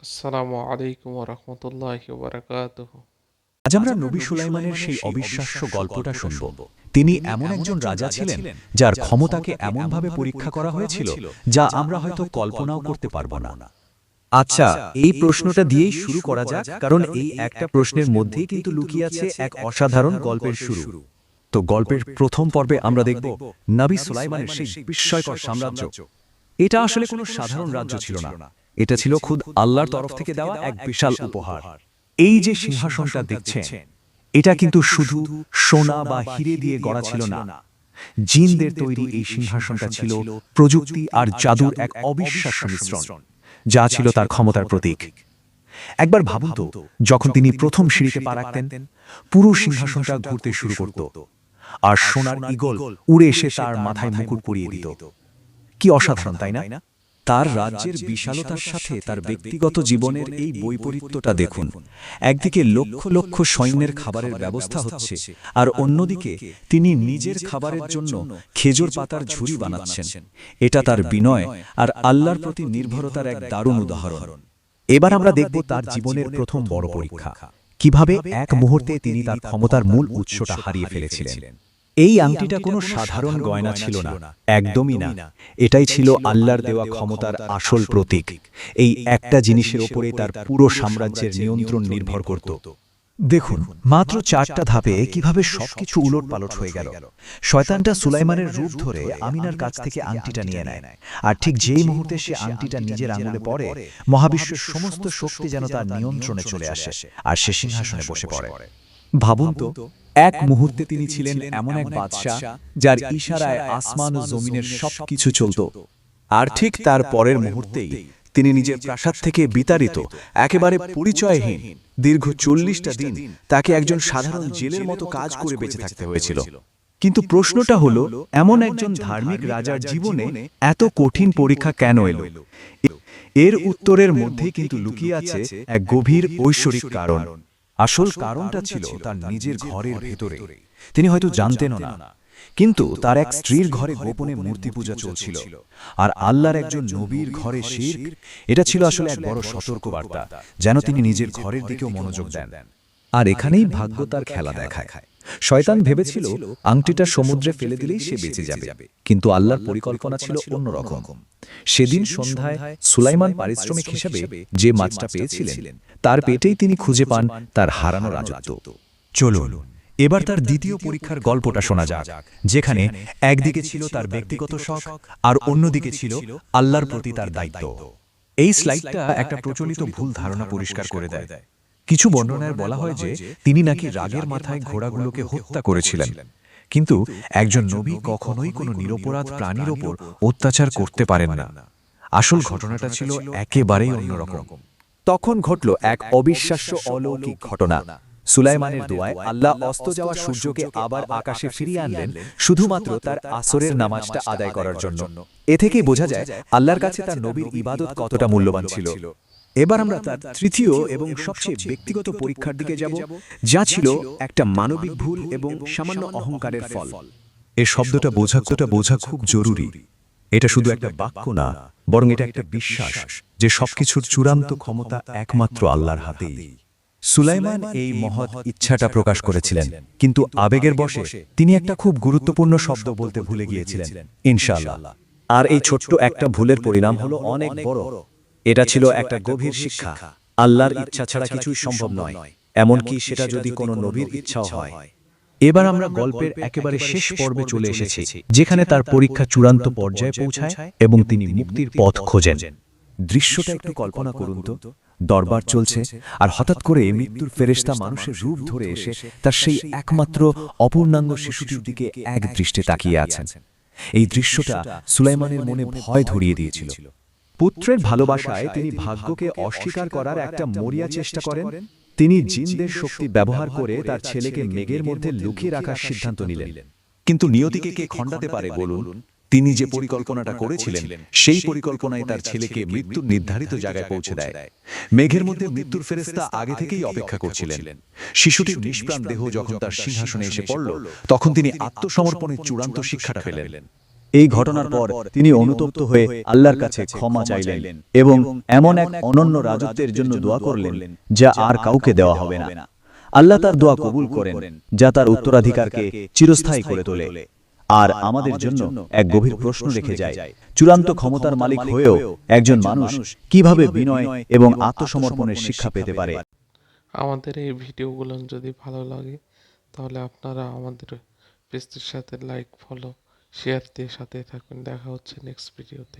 আসসালামু আলাইকুম ওরহমতুল্লাহি ওবারাকাতুহু। আজ আমরা নবী সুলাইমানের সেই অবিশ্বাস্য গল্পটা শুনব। তিনি এমন একজন রাজা ছিলেন যার ক্ষমতাকে এমনভাবে পরীক্ষা করা হয়েছিল যা আমরা হয়তো কল্পনাও করতে পারব না। আচ্ছা, এই প্রশ্নটা দিয়েই শুরু করা যাক, কারণ এই একটা প্রশ্নের মধ্যেই কিন্তু লুকিয়ে আছে এক অসাধারণ গল্পের শুরু। তো গল্পের প্রথম পর্বে আমরা দেখব নবী সুলাইমানের সেই বিস্ময়কর সাম্রাজ্য। এটা আসলে কোনো সাধারণ রাজ্য ছিল না, এটা ছিল খুদ আল্লাহর তরফ থেকে দেওয়া এক বিশাল উপহার। এই যে সিংহাসনটা দেখছেন, এটা কিন্তু শুধু সোনা বা হিরে দিয়ে গড়া ছিল না। জিনদের তৈরি এই সিংহাসনটা ছিল প্রযুক্তি আর জাদুর এক অবিশ্বাস্য মিশ্রণ, যা ছিল তার ক্ষমতার প্রতীক। একবার ভাবুন তো, যখন তিনি প্রথম সিঁড়িতে পা রাখতেন, পুরো সিংহাসনটা ঘুরতে শুরু করত, আর সোনার ঈগল উড়ে এসে তার মাথায় মুকুট পরিয়ে দিত। কি অসাধারণ, তাই না? তার রাজ্যের বিশালতার সাথে তার ব্যক্তিগত জীবনের এই বৈপরীত্যটা দেখুন। একদিকে লক্ষ লক্ষ সৈন্যের খাবারের ব্যবস্থা হচ্ছে, আর অন্যদিকে তিনি নিজের খাবারের জন্য খেজুর পাতার ঝুড়ি বানাচ্ছেন। এটা তার বিনয় আর আল্লাহর প্রতি নির্ভরতার এক দারুণ উদাহরণ। এবার আমরা দেখব তার জীবনের প্রথম বড় পরীক্ষা, কিভাবে এক মুহূর্তে তিনি তার ক্ষমতার মূল উৎসটা হারিয়ে ফেলেছিলেন। এই আংটিটা কোনো সাধারণ গয়না ছিল না, একদমই না। এটাই ছিল আল্লাহর দেওয়া ক্ষমতার আসল প্রতীক। এই একটা জিনিসের ওপরে তার পুরো সাম্রাজ্যের নিয়ন্ত্রণ নির্ভর করত। দেখুন, মাত্র 4টা ধাপে কিভাবে সবকিছু উলটপালট হয়ে গেল। শয়তানটা সুলাইমানের রূপ ধরে আমিনার কাছ থেকে আংটিটা নিয়ে নেয়, আর ঠিক যেই মুহূর্তে সে আংটিটা নিজের আঙুলে পড়ে, মহাবিশ্বের সমস্ত শক্তি যেন তার নিয়ন্ত্রণে চলে আসে, আর সে সিংহাসনে বসে পড়ে। ভাবুন তো, এক মুহূর্তে তিনি ছিলেন এমন এক বাদশা যার ইশারায় আসমান ও জমিনের সবকিছু চলত, আর ঠিক তার পরের মুহূর্তেই তিনি নিজের প্রাসাদ থেকে বিতাড়িত, একেবারে পরিচয়হীন। দীর্ঘ 40টা দিন তাকে একজন সাধারণ জেলের মতো কাজ করে বেঁচে থাকতে হয়েছিল। কিন্তু প্রশ্নটা হলো, এমন একজন ধার্মিক রাজার জীবনে এত কঠিন পরীক্ষা কেন এলো? এর উত্তরের মধ্যেই কিন্তু লুকিয়ে আছে এক গভীর ঐশ্বরিক কারণ। আসল কারণটা ছিল তার নিজের ঘরের ভেতরে। তিনি হয়তো জানতেনও না, কিন্তু তার এক স্ত্রীর ঘরে গোপনে মূর্তি পূজা চলছিল, আর আল্লাহর একজন নবীর ঘরে শিরক। এটা ছিল আসলে এক বড় সতর্কবার্তা, যেন তিনি নিজের ঘরের দিকেও মনোযোগ দেন। আর এখানেই ভাগ্য তার খেলা দেখায়। শয়তান ভেবেছিল আংটিটা সমুদ্রে ফেলে দিলেই সে বেঁচে যাবে, কিন্তু আল্লাহর পরিকল্পনা ছিল অন্যরকম। সেদিন সন্ধ্যায় সুলাইমান পারিশ্রমিক হিসেবে যে মাছটা পেয়েছিলেন, তার পেটেই তিনি খুঁজে পান তার হারানো রাজত্ব। চলুন এবার তার দ্বিতীয় পরীক্ষার গল্পটা শোনা যাক, যেখানে একদিকে ছিল তার ব্যক্তিগত শখ, আর অন্যদিকে ছিল আল্লাহর প্রতি তার দায়িত্ব। এই স্লাইডটা একটা প্রচলিত ভুল ধারণা পরিষ্কার করে দেয়। কিছু বর্ণনায় বলা হয় যে তিনি নাকি রাগের মাথায় ঘোড়াগুলোকে হত্যা করেছিলেন, কিন্তু একজন নবী কখনোই কোনো নিরপরাধ প্রাণীর ওপর অত্যাচার করতে পারেন না। আসল ঘটনাটা ছিল একেবারেই অন্যরকম। তখন ঘটল এক অবিশ্বাস্য অলৌকিক ঘটনা। সুলাইমানের দোয়ায় আল্লাহ অস্ত যাওয়া সূর্যকে আবার আকাশে ফিরিয়ে আনলেন, শুধুমাত্র তার আসরের নামাজটা আদায় করার জন্য। এ থেকেই বোঝা যায় আল্লাহর কাছে তার নবীর ইবাদত কতটা মূল্যবান ছিল। এবার আমরা তার তৃতীয় এবং সবচেয়ে ব্যক্তিগত পরীক্ষার দিকে যাব, যা ছিল একটা মানবিক ভুল এবং সামান্য অহংকারের ফল। এই শব্দটা বোঝা খুব জরুরি। এটা শুধু একটা বাক্য না, বরং এটা একটা বিশ্বাস যে সবকিছুর চূড়ান্ত ক্ষমতা একমাত্র আল্লাহর হাতেই। সুলাইমান এই মহৎ ইচ্ছাটা প্রকাশ করেছিলেন, কিন্তু আবেগের বশে তিনি একটা খুব গুরুত্বপূর্ণ শব্দ বলতে ভুলে গিয়েছিলেন, ইনশাআল্লাহ। আর এই ছোট্ট একটা ভুলের পরিণাম হলো অনেক বড়। এটা ছিল একটা গভীর শিক্ষা। আল্লাহর ইচ্ছা ছাড়া কিছুই সম্ভব নয়, এমনকি সেটা যদি কোনো নবীর ইচ্ছাও হয়। এবার আমরা গল্পের একেবারে শেষ পর্বে চলে এসেছি, যেখানে তার পরীক্ষা চূড়ান্ত পর্যায়ে পৌঁছায় এবং তিনি মুক্তির পথ খোঁজেন। দৃশ্যটা একটু কল্পনা করুন তো, দরবার চলছে, আর হঠাৎ করে মৃত্যুর ফেরেশতা মানুষের রূপ ধরে এসে তার সেই একমাত্র অপূর্ণাঙ্গ শিশুটির দিকে এক দৃষ্টে তাকিয়ে আছেন। এই দৃশ্যটা সুলাইমানের মনে ভয় ধরিয়ে দিয়েছিল। পুত্রের ভালোবাসায় তিনি ভাগ্যকে অস্বীকার করার একটা মরিয়া চেষ্টা করেন। তিনি জিনদের শক্তি ব্যবহার করে তার ছেলেকে মেঘের মধ্যে লুকিয়ে রাখার সিদ্ধান্ত নিলেন। কিন্তু নিয়তিকে কে খণ্ডাতে পারে বলুন? তিনি যে পরিকল্পনাটা করেছিলেন, সেই পরিকল্পনায় তার ছেলেকে মৃত্যুর নির্ধারিত জায়গায় পৌঁছে দেয়। মেঘের মধ্যে মৃত্যুর ফেরেশতা আগে থেকেই অপেক্ষা করছিলেন। শিশুটির নিষ্প্রাণ দেহ যখন তার সিংহাসনে এসে পড়ল, তখন তিনি আত্মসমর্পণের চূড়ান্ত শিক্ষাটা পেলেন। এই ঘটনার পর তিনি অনুতপ্ত হয়ে আল্লাহর কাছে ক্ষমা চাইলেন এবং এমন এক অনন্য রাজত্বের জন্য দোয়া করলেন যা আর কাউকে দেওয়া হবে না। আল্লাহ তার দোয়া কবুল করেন, যা তার উত্তরাধিকারকে চিরস্থায়ী করে তোলে। আর আমাদের জন্য এক গভীর প্রশ্ন রেখে যায়, চূড়ান্ত ক্ষমতার মালিক হয়েও একজন মানুষ কিভাবে বিনয় এবং আত্মসমর্পণের শিক্ষা পেতে পারে? আমাদের এই ভিডিওগুলো যদি ভালো লাগে তাহলে আপনারা আমাদের পেজটির সাথে লাইক, ফলো, শেয়ার দিয়ে সাথে থাকুন। দেখা হচ্ছে নেক্সট ভিডিওতে।